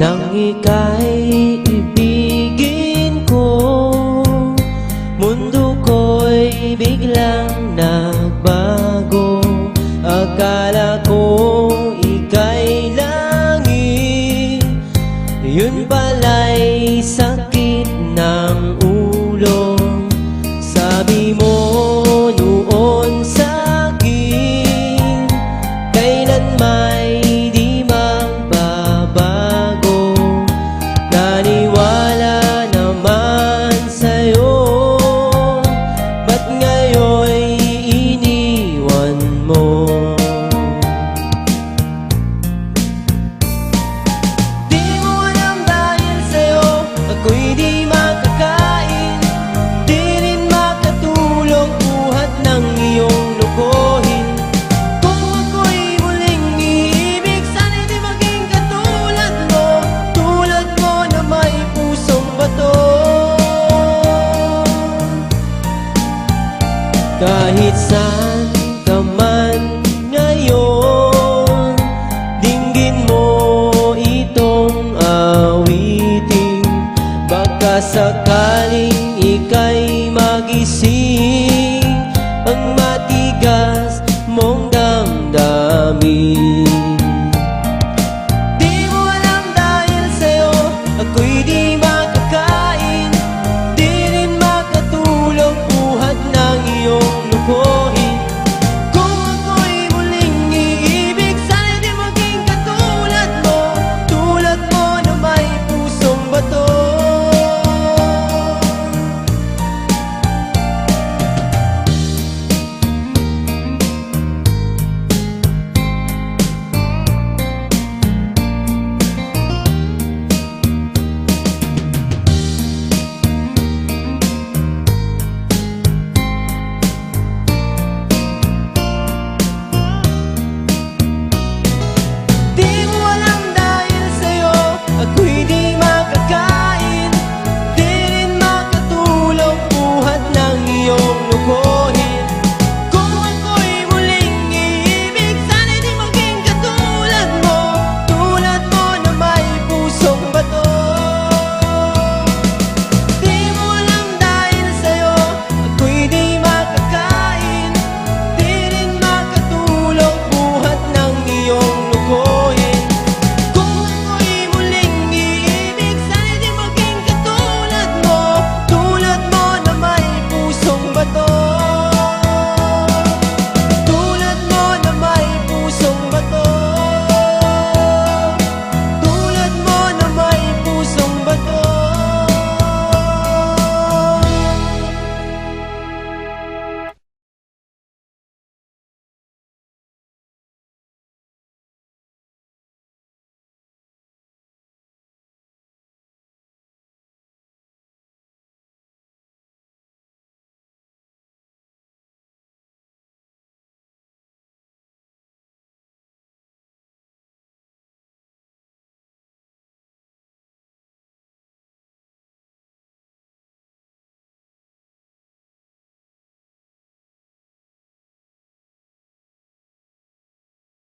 Nang ika'y ibigin ko, mundo ko'y biglang nagbago. Akala ko ika'y langit, yun pala'y sakit ng ulo. Sabi mo noon sa'kin, kailan may di magbabago. Naniwala naman sa'yo, ba't ngayon'y iniwan mo? Di mo alam dahil sa'yo ako'y di makakain, di rin makatulong buhat ng iyong lokohin. Kung ako'y muling iibig, sana'y di maging katulad mo, tulad mo na may pusong bato. Kahit saan ka man ngayon, dinggin mo itong awitin. Baka sakaling ika'y magising ang matigas mong damdamin.